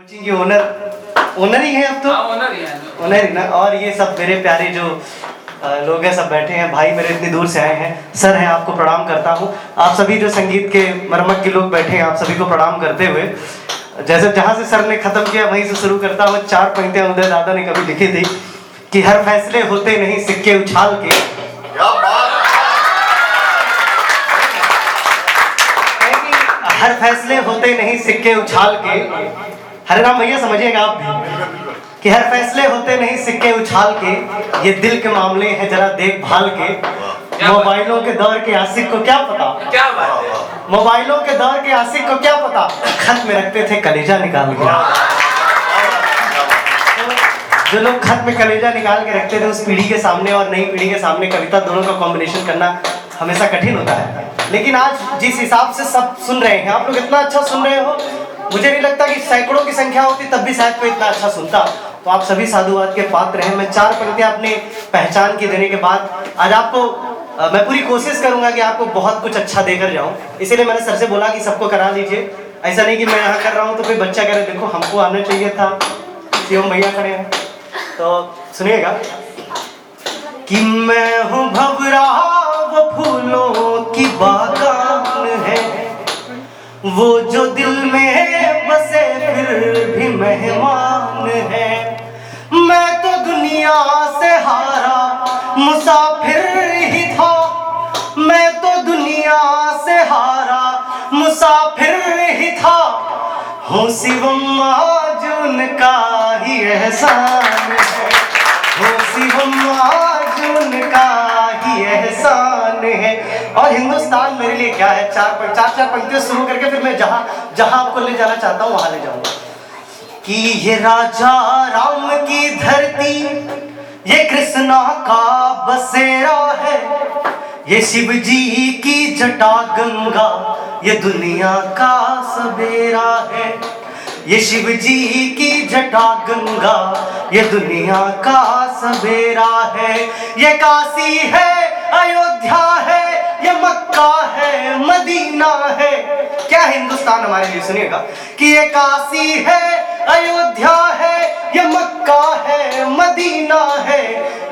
Coaching के owner ही हैं अब तो। ओनर ही है। ओनर ही ना। और ये सब मेरे प्यारे जो लोग हैं सब बैठे हैं, भाई मेरे इतनी दूर से आए हैं, सर हैं, आपको प्रणाम करता हूँ। आप सभी जो संगीत के मर्मज्ञ के लोग बैठे हैं, आप सभी को प्रणाम करते हुए जैसे जहाँ से सर ने खत्म किया वहीं से शुरू करता हूँ। 4 पंक्तियाँ उदय दादा ने कभी लिखी थी कि हर फैसले होते नहीं सिक्के उछाल के। हर फैसले होते नहीं सिक्के उछाल के। हरे राम भैया समझिएगा आप भी कि हर फैसले होते नहीं सिक्के उछाल के, ये दिल के मामले हैं जरा देखभाल के। मोबाइलों के दौर के आशिक को क्या पता, क्या बात है, मोबाइलों के दौर के आशिक को क्या पता, खत में रखते थे कलेजा निकाल के। जो लोग खत में कलेजा निकाल के रखते थे, उस पीढ़ी के सामने और नई पीढ़ी के सामने कविता दोनों का कॉम्बिनेशन करना हमेशा कठिन होता है। लेकिन आज जिस हिसाब से सब सुन रहे हैं, आप लोग इतना अच्छा सुन रहे हो, मुझे नहीं लगता कि सैकड़ों की संख्या होती तब भी शायद कोई इतना अच्छा सुनता। तो आप सभी साधुवाद के पात्र हैं। मैं 4 पंक्तियां अपनी पहचान की देने के बाद आज आपको मैं पूरी कोशिश करूंगा कि आपको बहुत कुछ अच्छा देकर जाऊं। इसीलिए मैंने सर से बोला कि सबको करा लीजिए। ऐसा नहीं कि मैं यहाँ कर रहा हूँ तो कोई बच्चा कह रहे देखो हमको आना चाहिए था, शिवम भैया खड़े हैं। तो सुनिएगा कि मैं हूँ भंवरा वो फूलों की बागान है, वो जो दिल में बसे फिर भी मेहमान है। मैं तो दुनिया से हारा मुसाफिर ही था, मैं तो दुनिया से हारा मुसाफिर ही था। हूँ शिवम आज उनका ही एहसान है, हूँ शिवम आज उनका ही एहसान है। और हिंदुस्तान मेरे लिए क्या है, चार पंक्तियों शुरू करके फिर मैं जहां आपको ले जाना चाहता हूँ वहां ले जाऊंगा। कि ये राजा राम की धरती, ये कृष्णा का बसेरा है, ये शिव जी की जटा गंगा, ये दुनिया का सवेरा है। ये शिव जी की जटा गंगा, ये दुनिया का सवेरा है। ये काशी है, अयोध्या है, ये मक्का है, मदीना है। क्या हिंदुस्तान हमारे लिए, सुनिएगा कि ये काशी है, अयोध्या है, ये मक्का है, मदीना है।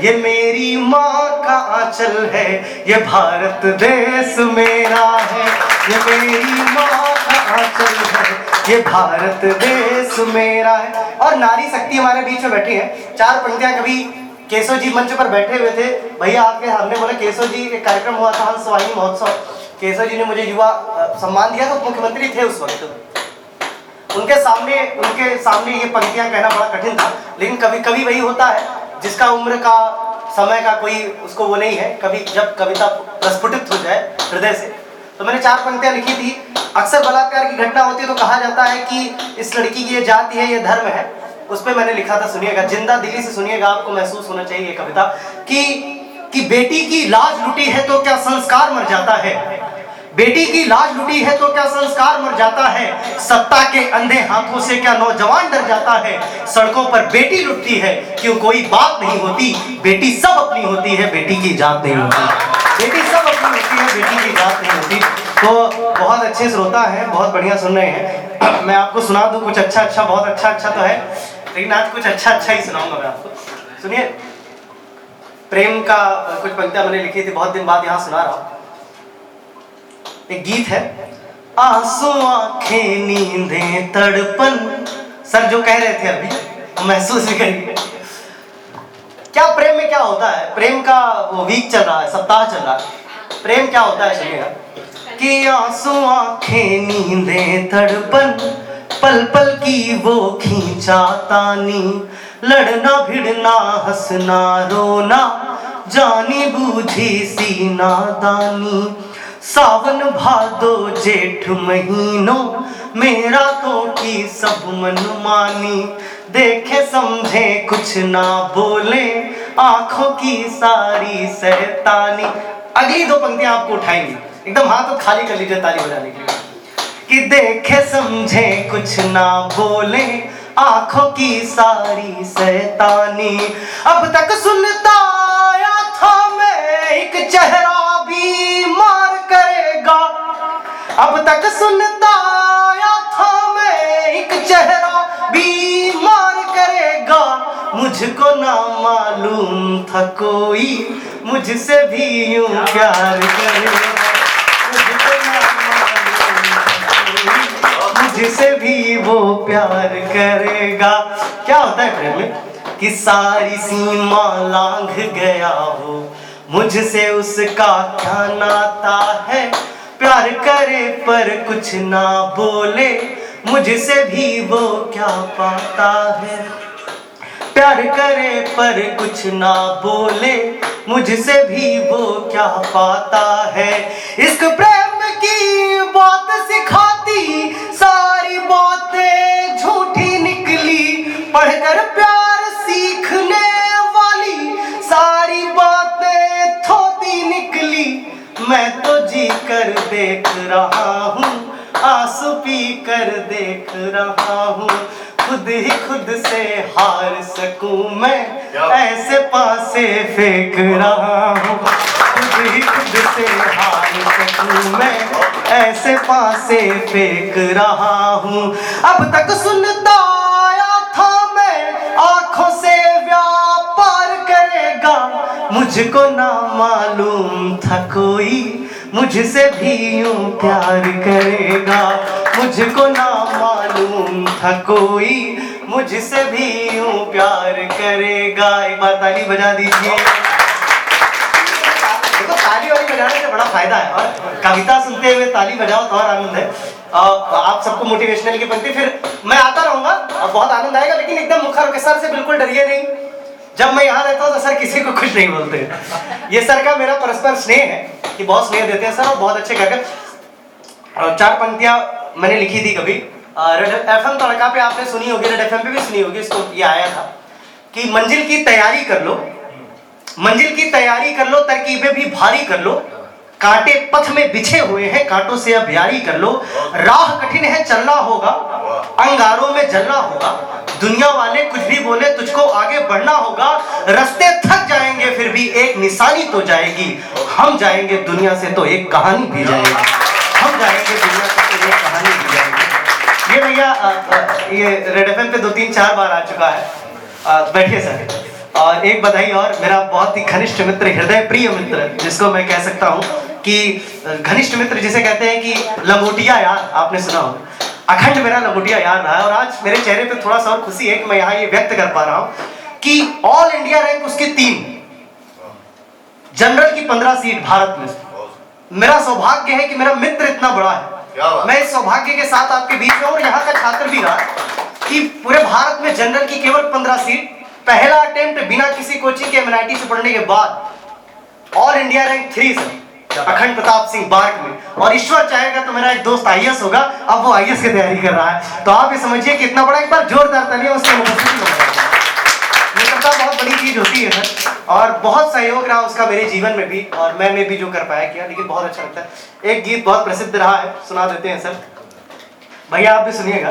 ये मेरी माँ का आंचल है, ये भारत देश मेरा है। ये मेरी माँ का आंचल है, ये भारत देश मेरा है। और नारी शक्ति हमारे बीच में बैठी है। 4 पंक्तियां कभी केशव जी मंच पर बैठे हुए थे, भैया आपके हमने बोला केशव जी एक कार्यक्रम हुआ था हंस वाहिनी महोत्सव, केशव जी ने मुझे युवा सम्मान दिया, तो मुख्यमंत्री थे उस वक्त। उनके सामने ये पंक्तियां कहना बड़ा कठिन था। लेकिन कभी कभी वही होता है जिसका उम्र का समय का कोई उसको वो नहीं है, कभी जब कविता प्रस्फुटित हो जाए हृदय से। तो मैंने 4 पंक्तियां लिखी थी। अक्सर बलात्कार की घटना होती है तो कहा जाता है कि इस लड़की की ये जाति है, ये धर्म है। उस पर मैंने लिखा था, सुनिएगा, जिंदा दिली से सुनिएगा, आपको महसूस होना चाहिए ये कविता कि बेटी की लाज लुटी है तो क्या संस्कार मर जाता है, बेटी की लाज लुटी है तो क्या संस्कार मर जाता है। सत्ता के अंधे हाथों से क्या नौजवान डर जाता है। सड़कों पर बेटी लुटती है क्यों कोई बात नहीं होती, बेटी सब अपनी होती है, बेटी की जात नहीं होती। बेटी सब अपनी होती है, बेटी की जात नहीं होती। तो बहुत अच्छे श्रोता हैं, बहुत बढ़िया सुन रहे हैं। मैं आपको सुना दूं कुछ अच्छा, बहुत अच्छा तो है, लेकिन आज कुछ अच्छा ही सुनाऊंगा मैं आपको। सुनिए, प्रेम का कुछ पंक्तियां मैंने लिखी थी, बहुत दिन बाद यहाँ सुना रहा हूँ। एक गीत है, आंसू आंखें नींदें तड़पन। सर जो कह रहे थे अभी महसूस भी करिए। क्या प्रेम में क्या होता है, प्रेम का वो वीक चल रहा है, सप्ताह चल रहा है। प्रेम क्या होता है सुनिएगा कि आंसू आंखें नींदें तड़पन, पल पल की वो खींचा तानी, लड़ना भिड़ना हंसना रोना, जानी बूझी सी नादानी। सावन भादो जेठ महीनों, मेरा तो की सब मनमानी। देखे समझे कुछ ना बोले, आंखों की सारी शैतानी। अगली 2 पंक्तियां आपको उठाएंगी, एकदम हाथ तो खाली कर लीजिए ताली बजाने के लिए। कि देखे समझे कुछ ना बोले, आंखों की सारी शैतानी। अब तक सुनता आया था मैं, एक चेहरा भी मार करेगा। अब तक सुनता आया था मैं, एक चेहरा भी मुझको ना मालूम था कोई मुझसे भी यूं प्यार करेगा, मुझको ना मालूम था कोई मुझसे भी वो प्यार करेगा। क्या होता है प्रेम में कि सारी सीमा लांघ गया हो, मुझसे उसका क्या नाता है, प्यार करे पर कुछ ना बोले मुझसे भी वो क्या पाता है, प्यार करे पर कुछ ना बोले मुझसे भी वो क्या पाता है। इश्क प्रेम की बात सिखाती सारी बातें झूठी निकली, पढ़कर प्यार सीखने वाली सारी बातें थोती निकली। मैं तो जी कर देख रहा हूँ, आंसू पी कर देख रहा हूँ, खुद ही खुद से हार सकूं मैं ऐसे पासे फेंक रहा हूँ, खुद ही खुद से हार सकूं मैं ऐसे पासे फेंक रहा हूँ। अब तक सुनता आया था मैं आंखों से व्यापार करेगा, मुझको ना मालूम था कोई मुझसे भी यूं प्यार करेगा, मुझको ना मालूम था कोई मुझसे भी यूं प्यार करेगा। एक बार ताली बजा दीजिए। देखो ताली वाली बजाने से बड़ा फायदा है, और कविता सुनते हुए ताली बजाओ तो और आनंद है। आप सबको मोटिवेशनल की पंक्ति फिर मैं आता रहूंगा, बहुत आनंद आएगा, लेकिन एकदम मुखर होकर सर से बिल्कुल डरिए नहीं। जब मैं यहाँ रहता हूँ तो सर किसी को कुछ नहीं बोलते। ये सर का मेरा परस्पर स्नेह है कि बहुत स्नेह देते हैं सर, और बहुत अच्छे कर। चार पंक्तियां मैंने लिखी थी कभी रेड एफएम तड़का पे, आपने सुनी होगी, रेड एफएम पे भी सुनी होगी। इसको ये आया था कि मंजिल की तैयारी कर लो, मंजिल की तैयारी कर लो, तरकीबें भी भारी कर लो, कांटे पथ में बिछे हुए हैं कांटों से अब यारी कर लो, राह कठिन है चलना होगा, अंगारों में जलना होगा, दुनिया वाले कुछ भी बोले तुझको आगे बढ़ना होगा, रास्ते थक जाएंगे फिर भी एक निशानी तो जाएगी, हम जाएंगे दुनिया से तो एक कहानी भी जाएगी, हम जाएंगे दुनिया से तो एक कहानी भी जाएगी। ये भैया ये रेड एफएम पे 2-3-4 बार आ चुका है। बैठिए सर। और एक बधाई और, मेरा बहुत ही घनिष्ठ मित्र, हृदय प्रिय मित्र, जिसको मैं कह सकता हूँ कि घनिष्ठ मित्र जिसे कहते हैं कि लंगोटिया यार, आपने सुना हो, अखंड मेरा लंगोटिया यार रहा है। और आज मेरे चेहरे पे थोड़ा सा और खुशी है कि मैं यहाँ ये व्यक्त कर पा रहा हूँ कि ऑल इंडिया रैंक उसके 3, जनरल की 15 सीट भारत में। मेरा सौभाग्य है कि मेरा मित्र इतना बड़ा है, मैं इस सौभाग्य के साथ आपके बीच में, और यहाँ का छात्र भी रहा कि पूरे भारत में जनरल की केवल 15 सीट, पहला अटेम्प्ट बिना किसी कोचिंग के एमएनआईटी से पढ़ने के बाद ऑल इंडिया रैंक 3 से अखंड प्रताप सिंह बार्क में। और ईश्वर चाहेगा तो मेरा एक दोस्त आईएएस होगा, अब वो आईएएस की तैयारी कर रहा है। तो आप ये समझिए कि इतना बड़ा, एक बार जोरदार तालियां उसके मित्रता बहुत बड़ी चीज होती है सर, और बहुत सहयोग रहा उसका मेरे जीवन में भी, और मैं भी जो कर पाया किया, लेकिन बहुत अच्छा लगता है। एक गीत बहुत प्रसिद्ध रहा है, सुना देते हैं सर, भैया आप भी सुनिएगा।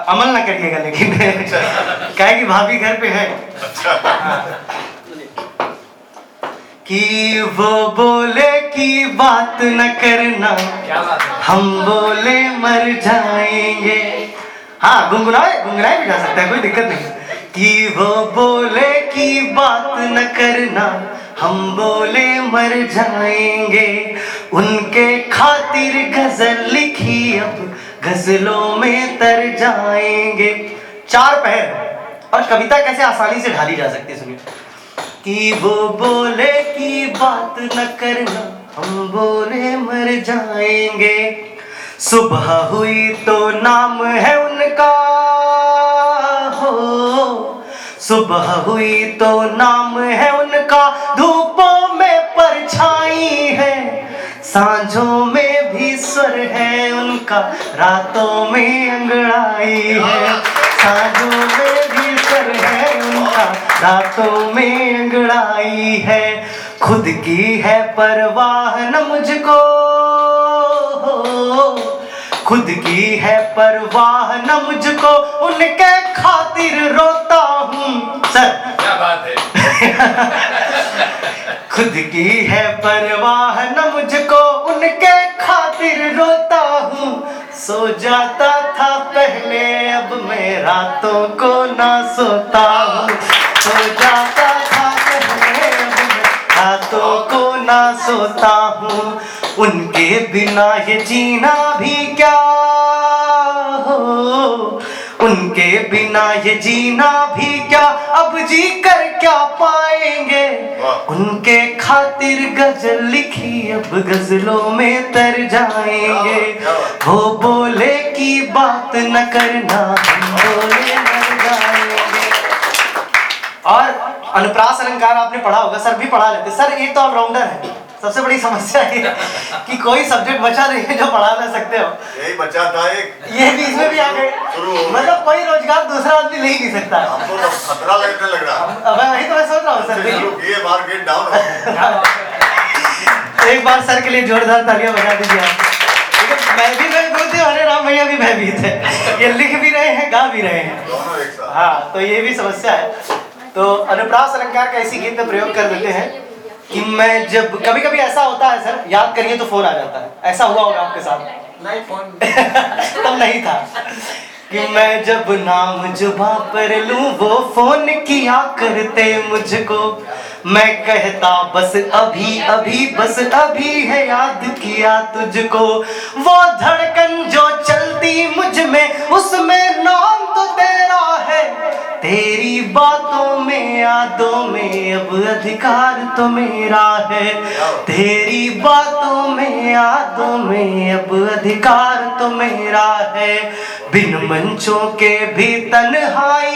अमल ना करिएगा लेकिन क्या है कि भाभी घर पे है। कि वो बोले की बात न करना, हम बोले मर जाएंगे। हाँ गुनगुनाए गुनगुनाए भी जा सकता है, कोई दिक्कत नहीं। कि वो बोले की बात न करना, हम बोले मर जाएंगे, उनके खातिर गजल लिखी अब गजलों में तर जाएंगे। 4 पैर और कविता कैसे आसानी से ढाली जा सकती है, सुनिए। कि वो बोले की बात न करना, हम बोले मर जाएंगे, सुबह हुई तो नाम है उनका, हो सुबह हुई तो नाम है उनका, धूपों में परछाई है, सांझों में भी स्वर है उनका, रातों में अंगड़ाई है, सांझों में भी स्वर है उनका, रातों में अंगड़ाई है, खुद की है परवाह न मुझको, खुद की है परवाह न मुझको, उनके खातिर रोता हूँ। सर क्या बात है। खुद की है परवाह न मुझको, उनके खातिर रोता हूँ, सो जाता था पहले, अब मैं रातों को ना सोता हूँ। सो जाता था पहले, अब मैं रातों को ना सोता हूँ। उनके बिना ये जीना भी क्या हो, उनके बिना ये जीना भी क्या, अब जी कर क्या पाएंगे। उनके खातिर गजल लिखी, अब गजलों में तर जाएंगे। वो बोले की बात न करना, हम बोले मर जाएंगे। और अनुप्रास अलंकार आपने पढ़ा होगा, सर भी पढ़ा लेते। सर एक तो ऑलराउंडर है, सबसे बड़ी समस्या है कि कोई सब्जेक्ट बचा नहीं है जो पढ़ा ना सकते हो। यही बचा था एक, ये भी इसमें भी आ गए, मतलब कोई रोजगार दूसरा आदमी ले ही नहीं सकता। हमको तो खतरा लगने लग रहा। अब वही तो मैं सोच रहा हूँ सर, ये मार्केट डाउन एक बार सर के लिए जोरदार तालियां बजा दीजिए आप। मैं भी भयभीत थे, हरे राम भैया भी भयभीत है। ये लिख भी रहे हैं, गा भी रहे हैं, दोनों एक साथ। हाँ, तो ये भी समस्या है। तो अनुप्रास अलंकार का इसी गीत में प्रयोग कर देते हैं कि मैं जब, कभी कभी ऐसा होता है सर, याद करिए तो फोन आ जाता है। ऐसा हुआ होगा आपके साथ? नहीं, फोन तब नहीं था कि मैं जब नाम जुबां पर लूं, वो फोन किया करते मुझको। मैं कहता बस अभी अभी, बस अभी है याद किया तुझको। वो धड़कन जो चलती मुझ में, उसमें नाम तो तेरा है। तेरी बातों में, यादों में, अब अधिकार तो मेरा है। तेरी बातों में, यादों में, अब अधिकार तो मेरा है। बिन मंचों के भी तन्हाई,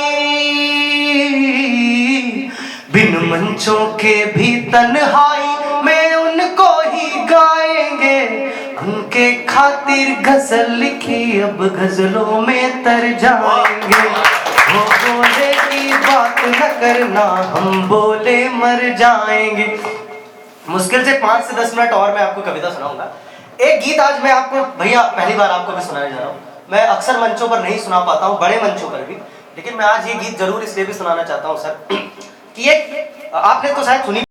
बिन मंचों के भी तन्हाई में उनको ही गाएंगे। उनके खातिर गजल लिखी, अब गजलों में तर जाएंगे। वो बोले की बात न करना, हम बोले मर जाएंगे। मुश्किल से 5 से 10 मिनट और मैं आपको कविता सुनाऊंगा। एक गीत आज मैं आपको भैया पहली बार आपको भी सुनाने जा रहा हूँ। मैं अक्सर मंचों पर नहीं सुना पाता हूँ, बड़े मंचों पर भी, लेकिन मैं आज ये गीत जरूर इसलिए भी सुनाना चाहता हूँ सर कि एक आपने तो शायद सुनी